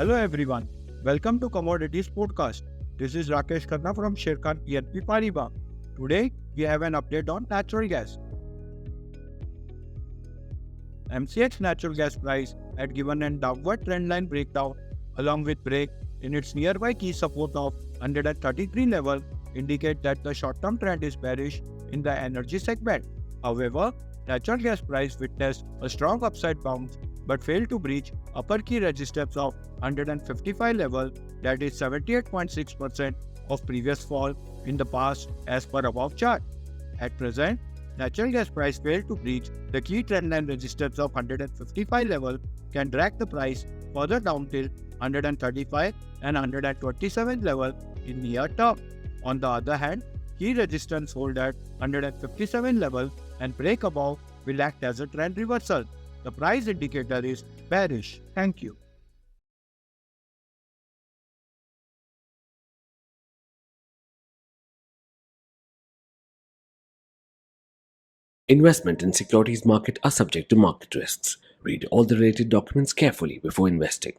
Hello everyone, welcome to Commodities Podcast. This is 𝗀𝗫𝗀𝗃 from Sharekhan BNP Paribas. Today we have an update on natural gas. MCX natural gas price had given a downward trendline breakdown along with break in its nearby key support of 133 level indicate that the short-term trend is bearish in the energy segment. However, natural gas price witnessed a strong upside bounce but failed to breach upper key resistance of 155 level, that is 78.6% of previous fall in the past as per above chart. At present, natural gas price failed to breach the key trendline resistance of 155 level can drag the price further down till 135 and 127 level in near term. On the other hand, key resistance hold at 157 level and break above will act as a trend reversal. The price indicator is bearish. Thank you. Investment in securities market are subject to market risks. Read all the related documents carefully before investing.